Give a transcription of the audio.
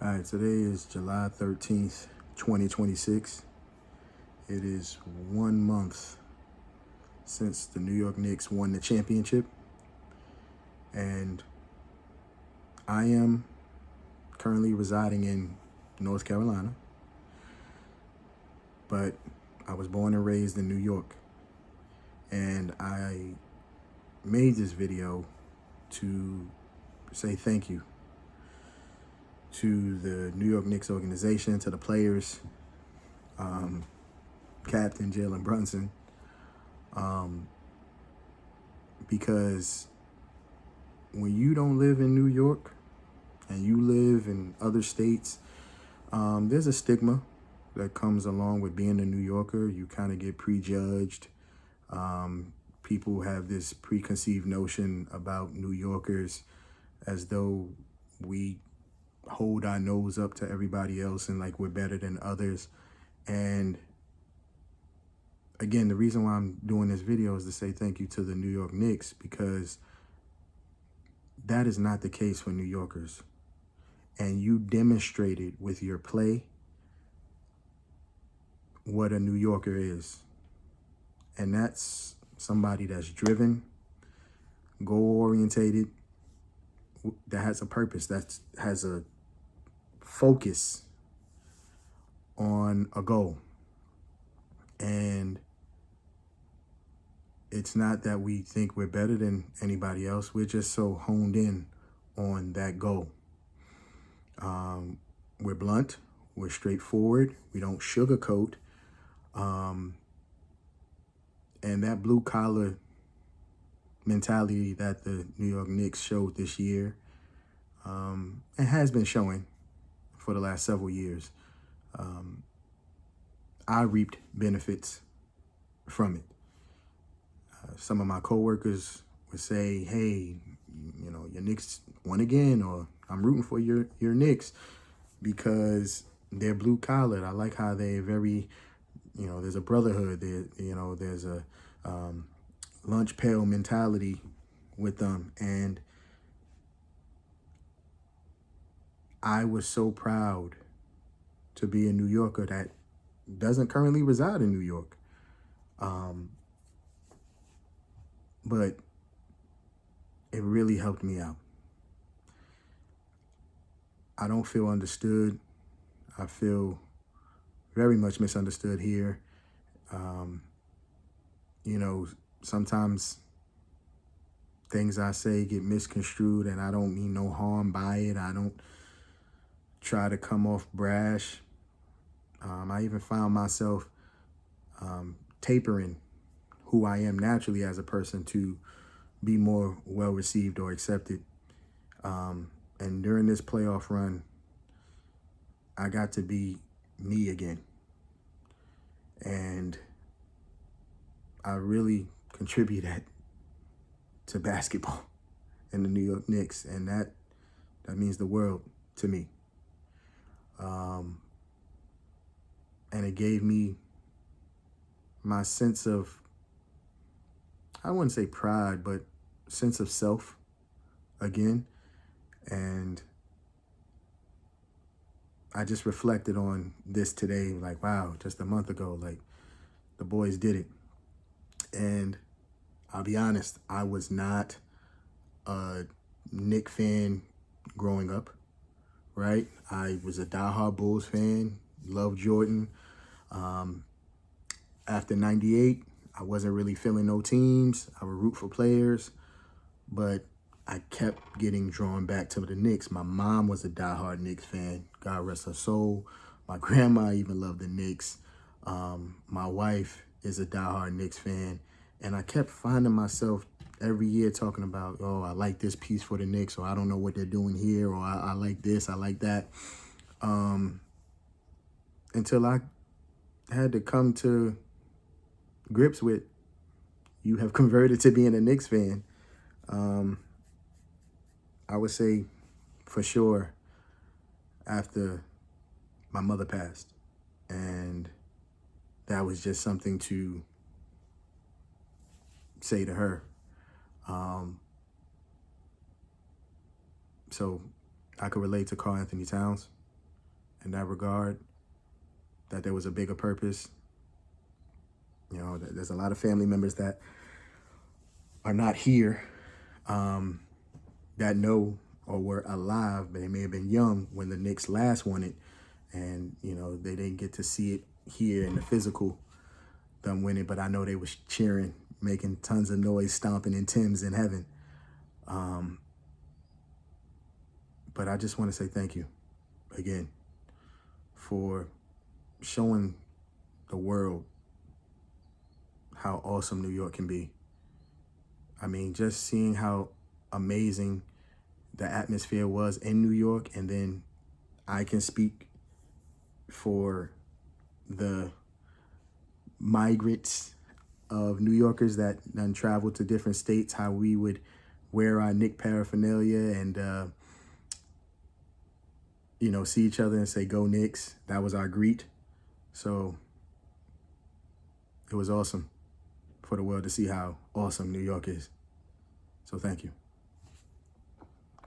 All right, today is July 13th, 2026. It is 1 month since the New York Knicks won the championship, and I am currently residing in North Carolina, but I was born and raised in New York, and I made this video to say thank you to the New York Knicks organization, to the players, Captain Jalen Brunson, because when you don't live in New York and you live in other states, there's a stigma that comes along with being a New Yorker. You kind of get prejudged. People have this preconceived notion about New Yorkers as though we hold our nose up to everybody else and like we're better than others. And again, the reason why I'm doing this video is to say thank you to the New York Knicks, because that is not the case for New Yorkers. And you demonstrated with your play what a New Yorker is. And that's somebody that's driven, goal-orientated, that has a purpose, that has a focus on a goal. And it's not that we think we're better than anybody else. We're just so honed in on that goal. We're blunt. We're straightforward. We don't sugarcoat. And that blue collar mentality that the New York Knicks showed this year, and has been showing for the last several years, I reaped benefits from it. Some of my coworkers would say, hey, you know, your Knicks won again, or I'm rooting for your Knicks because they're blue collared. I like how they're very, you know, there's a brotherhood there, you know, there's a lunch pail mentality with them. And I was so proud to be a New Yorker that doesn't currently reside in New York. But it really helped me out. I don't feel understood. I feel very much misunderstood here. You know, sometimes things I say get misconstrued, and I don't mean no harm by it. I don't try to come off brash. I even found myself tapering who I am naturally as a person to be more well-received or accepted. And during this playoff run, I got to be me again. And I really contributed to basketball and the New York Knicks, and that means the world to me. And it gave me my sense of, I wouldn't say pride, but sense of self again. And I just reflected on this today, like, wow, just a month ago, like, the boys did it. And I'll be honest, I was not a Knicks fan growing up, right? I was a diehard Bulls fan, loved Jordan. After 98, I wasn't really feeling no teams. I would root for players, but I kept getting drawn back to the Knicks. My mom was a diehard Knicks fan. God rest her soul. My grandma even loved the Knicks. My wife is a diehard Knicks fan. And I kept finding myself every year talking about, oh, I like this piece for the Knicks, or I don't know what they're doing here, or I like this, I like that. Until I had to come to grips with, you have converted to being a Knicks fan. I would say for sure after my mother passed, and that was just something to say to her. So I could relate to Karl Anthony Towns. in that regard, that there was a bigger purpose. You know, there's a lot of family members that are not here, that know or were alive, but they may have been young when the Knicks last won it. And, you know, they didn't get to see it here in the physical, them winning, but I know they was cheering, making tons of noise, stomping in Tim's in heaven. But I just want to say thank you again for showing the world how awesome New York can be. I mean, just seeing how amazing the atmosphere was in New York, and then I can speak for the migrants of New Yorkers that done traveled to different states, how we would wear our Knick paraphernalia and, you know, see each other and say, "Go Knicks." That was our greet. So it was awesome for the world to see how awesome New York is. So thank you.